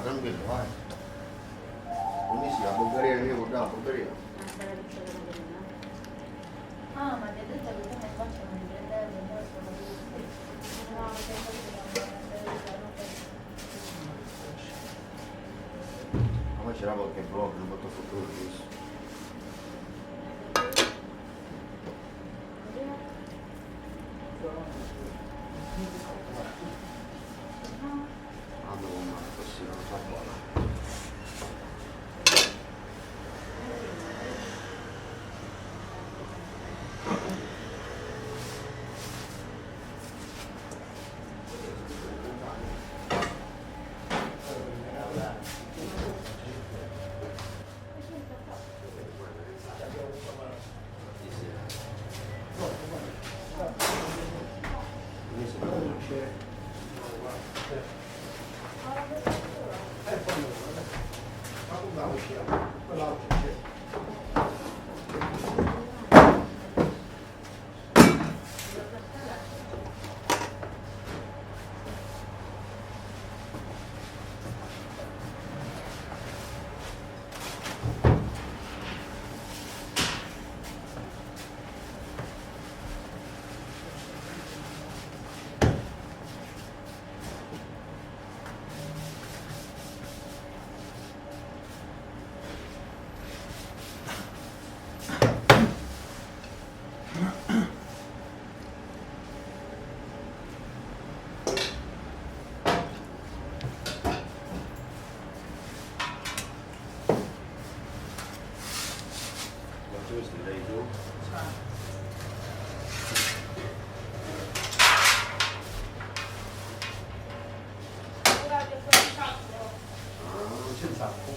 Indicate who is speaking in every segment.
Speaker 1: tranquillo, vai. Quindi sì, la Bulgaria mia guarda la Bulgaria.
Speaker 2: Ah, ma ti ha detto che tu ne faccio non mi prendevo, poi sono no, ti ho detto
Speaker 1: Ma poi c'era qualche vlog, non ho fatto fortuna di questo. Ah, no, ma così non fa buona. Questo lei tu? Non c'è il sacco.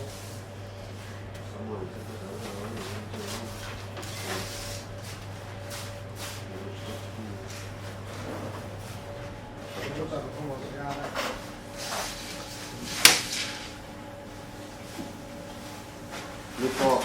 Speaker 1: Lupo.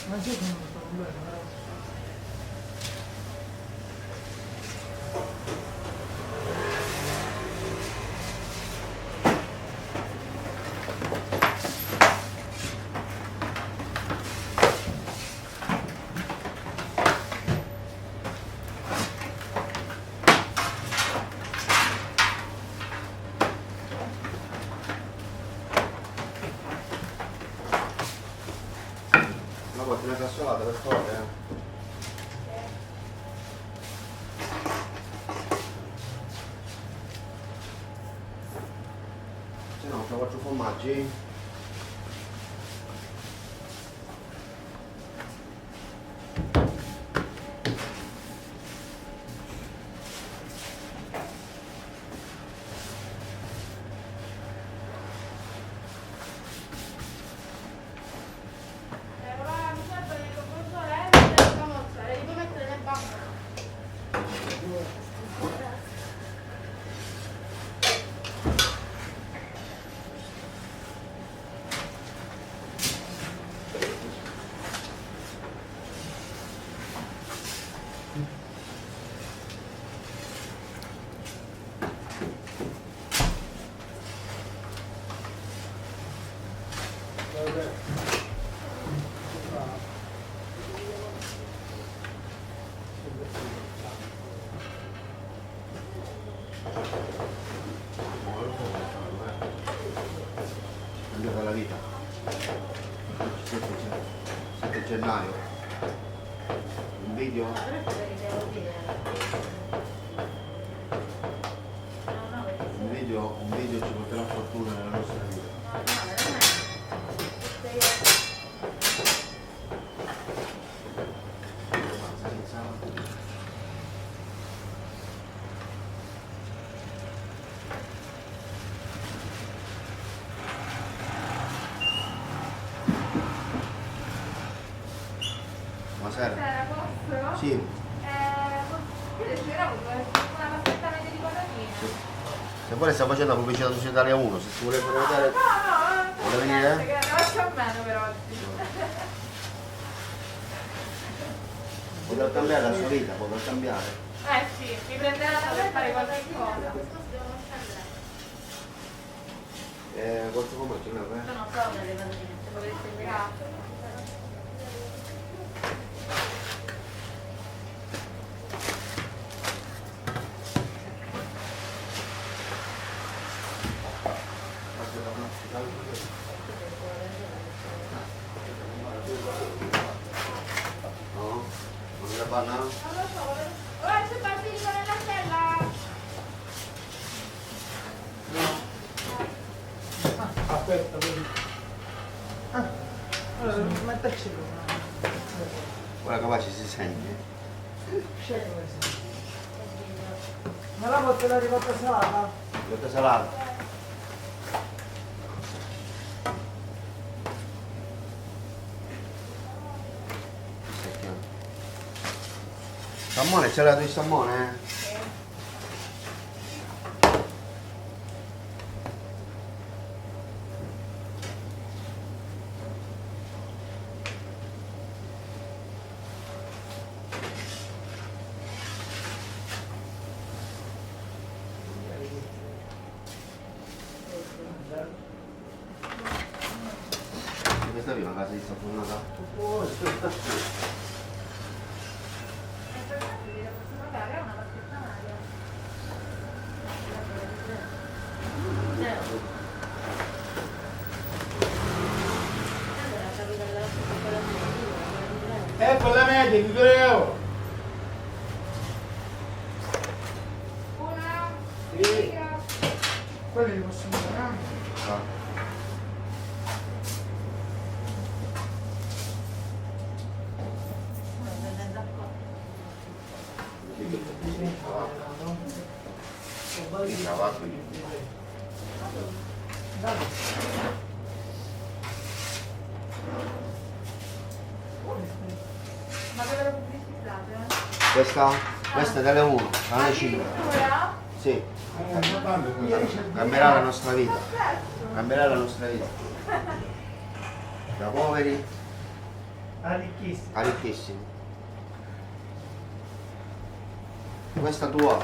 Speaker 3: Ma sì, non sto bene,
Speaker 1: Ma poi una cassolata per favore, Se no, fra 4 formaggi. Cambiata la vita. 7 gennaio. Un video. Un video ci porterà fortuna nella nostra vita. Sera.
Speaker 2: Sera, posso?
Speaker 1: Sì.
Speaker 2: Io desideravo una passetta media di patatine.
Speaker 1: Se vuole sta facendo la pubblicità su Italia 1, se si vuole prenotare.
Speaker 2: No,
Speaker 1: Vuole venire?
Speaker 2: che ne faccio a meno per oggi.
Speaker 1: Potrà cambiare la sua vita, potrà cambiare.
Speaker 2: Sì, mi prenderà da per fare qualche cosa.
Speaker 1: Quanto com'è?
Speaker 2: Sono sopra le patatine, se volete vedere.
Speaker 1: No? Non la panna?
Speaker 2: Non lo so, ora c'è basilico nella cella.
Speaker 3: Aspetta, vedi. Allora, metterci
Speaker 1: Ora capace si sente.
Speaker 3: scegli questo. Ma la volta la ricotta salata?
Speaker 1: Ricotta salata. Salmone, c'è la di salmone? Questa è una casa di saponata?
Speaker 2: Magari è una vaschetta Maria.
Speaker 3: Ecco la media, di 2 euro.
Speaker 2: Una,
Speaker 3: Sì.
Speaker 2: due,
Speaker 3: Quelli li possono dare.
Speaker 1: Ah. Il cavallo.
Speaker 2: ma dove lo pubblicizzate?
Speaker 1: Questa è delle 1, alle 5.
Speaker 2: Addirittura?
Speaker 1: Sì, cambierà la nostra vita. Cambierà la nostra vita. Da poveri
Speaker 3: Arricchissimo.
Speaker 1: a ricchissimi. Questa tua.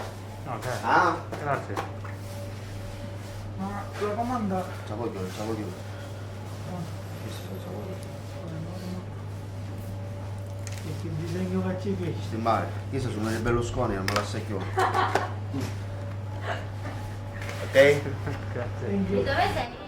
Speaker 4: Ok,
Speaker 1: Ah?
Speaker 4: grazie.
Speaker 3: Ma la comanda...
Speaker 1: Sapoglio. Questo è sapoglio.
Speaker 3: Che disegno faccio i pesci?
Speaker 1: Stimbare. Queste sono le Berlusconi, non me la sai più. Ok?
Speaker 4: Grazie.
Speaker 3: Thank
Speaker 2: Di
Speaker 3: you.
Speaker 2: dove sei?